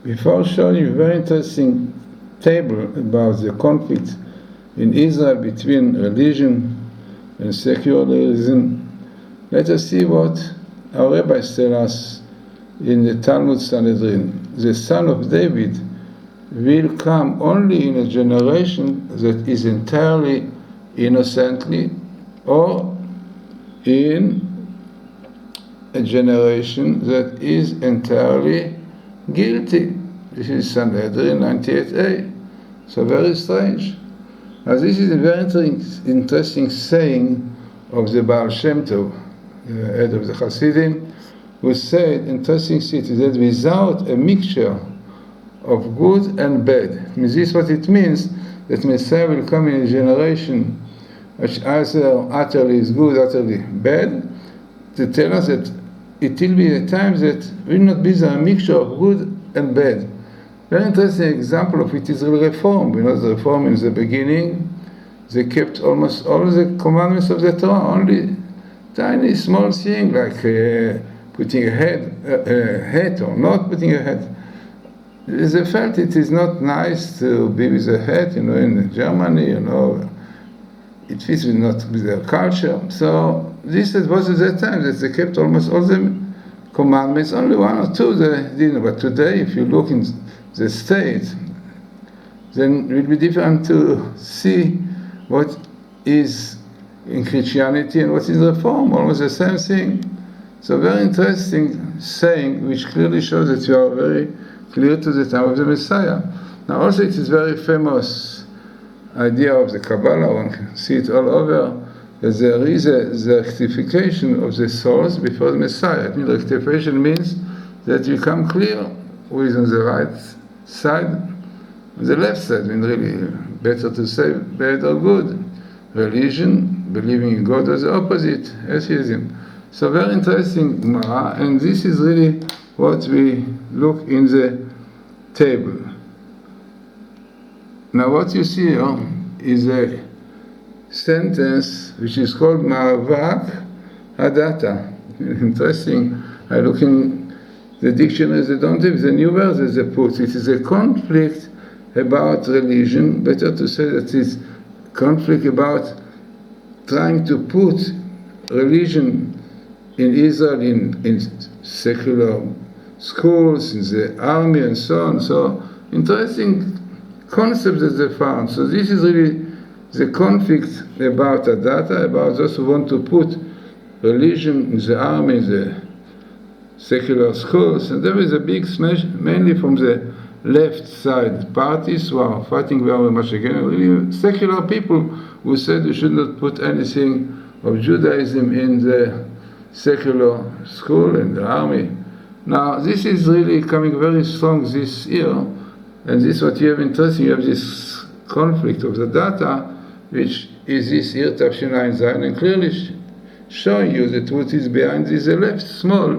Before showing you a very interesting table about the conflict in Israel between religion and secularism, let us see what our rabbis tell us in the Talmud Sanhedrin. The son of David will come only in a generation that is entirely innocently, or in a generation that is entirely guilty. This is Sanhedrin 98a. So very strange. Now this is a very interesting saying of the Baal Shem Tov, the head of the Hasidim, who said, interesting city, that without a mixture of good and bad. This is what it means, that Messiah will come in a generation which either utterly is good, utterly bad, to tell us that it will be a time that will not be a mixture of good and bad. Very interesting example of it is the reform. You know, the reform in the beginning, they kept almost all the commandments of the Torah, only tiny small thing like putting a hat or not putting a hat. They felt it is not nice to be with a hat, you know, in Germany, you know, it fits not with their culture. So this was at that time that they kept almost all the commandments, only one or two they didn't. But today, if you look in the state, then it will be different to see what is in Christianity and what is Reform, almost the same thing. So very interesting saying, which clearly shows that you are very clear to the time of the Messiah. Now also it is very famous idea of the Kabalah, one can see it all over, that there is the rectification of the souls before the Messiah. I mean, rectification means that you come clear who is on the right side, on the left side. I mean, really, better to say bad or good. Religion, believing in God, or the opposite, atheism. So very interesting Gemara, and this is really what we look in the table. Now what you see here is a sentence which is called Ma'avak Hadata. Interesting. I look in the dictionaries, they don't have the new words as they put. It is a conflict about religion. Better to say that it's conflict about trying to put religion in Israel in secular schools, in the army and so on. So interesting concept that they found. So this is really the conflict about Hadata, about those who want to put religion in the army, in the secular schools. And there is a big smash, mainly from the left side parties who are fighting very much against really secular people who said you should not put anything of Judaism in the secular school and the army. Now this is really coming very strong this year, and this is what you have interesting. You have this conflict of the data, which is this year Tafshin Zayin, and clearly showing you that what is behind is the left, small.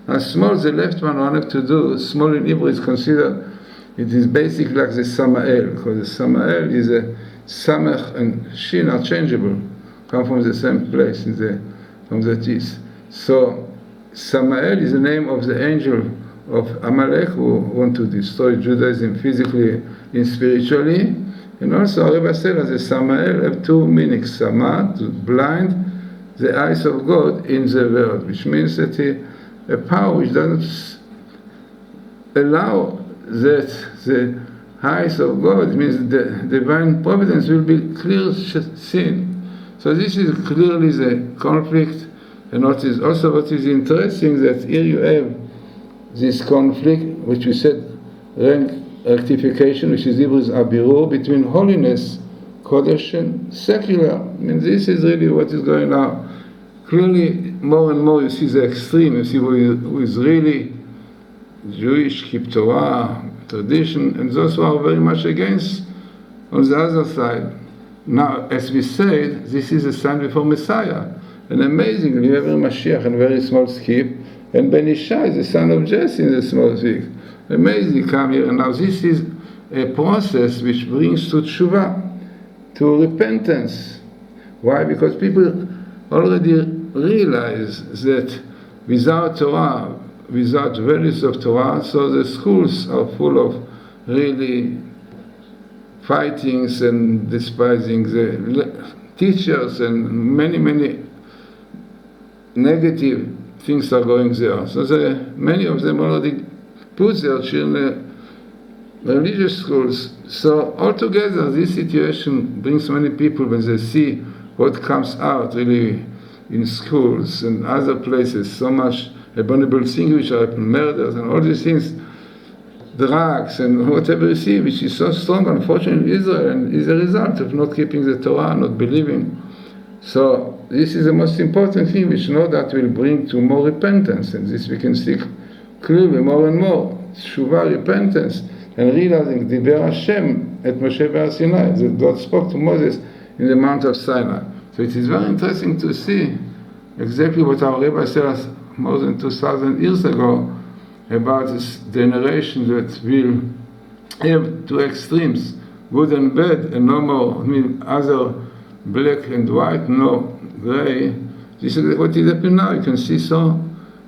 And small, the left one wanted to do, small in Hebrew is considered, it is basically like the Samael, because the Samael is a Samech and Shin are changeable, come from the same place, from the teeth. So Samael is the name of the angel of Amalek who want to destroy Judaism physically and spiritually. And also Rebbe said that the Samael have two meanings. Sama, to blind the eyes of God in the world, which means that a power which doesn't allow that the eyes of God, means the divine providence will be clear seen. So this is clearly the conflict. And what is interesting, that here you have this conflict, which we said rank rectification, which is Hebrew abirur, between holiness, kodesh, and secular. I mean, this is really what is going on. Clearly, more and more you see the extreme. You see who is really Jewish, keep Torah, tradition, and those who are very much against on the other side. Now, as we said, this is a sign before Messiah. And amazingly, you have a Mashiach and very small skip, and Ben Ishai, the son of Jesse, in the small skip. Amazing, come here. And now this is a process which brings to tshuva, to repentance. Why? Because people already realize that without Torah, without values of Torah, so the schools are full of really fightings and despising the teachers, and many negative things are going there. So many of them already put their children in religious schools. So altogether, this situation brings many people, when they see what comes out really in schools and other places, so much abominable things which are murders and all these things, drugs and whatever you see, which is so strong, unfortunately, in Israel, and is a result of not keeping the Torah, not believing. So this is the most important thing, which no doubt will bring to more repentance, and this we can see clearly more and more. Tshuva, repentance, and realizing Diber Hashem at Moshe Bar Sinai, that God spoke to Moses in the Mount of Sinai. So it is very interesting to see exactly what our Rebbe said us more than 2,000 years ago about this generation that will have two extremes, good and bad, and no more, other black and white, no gray. This is what is happening now. You can see so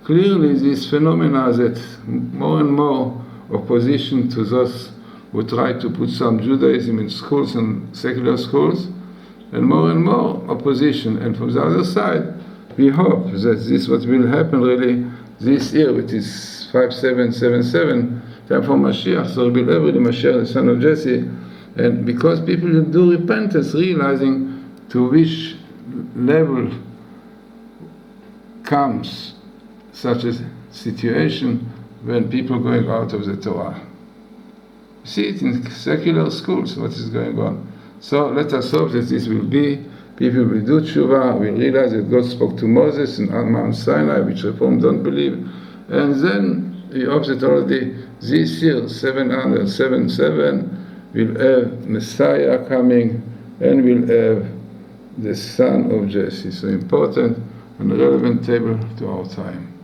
clearly this phenomena that more and more opposition to those who try to put some Judaism in schools and secular schools, and more opposition. And from the other side, we hope that this what will happen really this year, which is 5777, time for Mashiach. So we will have really Mashiach, the son of Jesse, and because people do repentance, realizing to which level comes such a situation when people going out of the Torah. See it in secular schools, what is going on. So let us hope that this will be, people will do tshuva, will realize that God spoke to Moses in Mount Sinai, which Reform don't believe, and then we hope that already this year, 777, we'll have Messiah coming, and we'll have the son of Jesse. So important and relevant table to our time.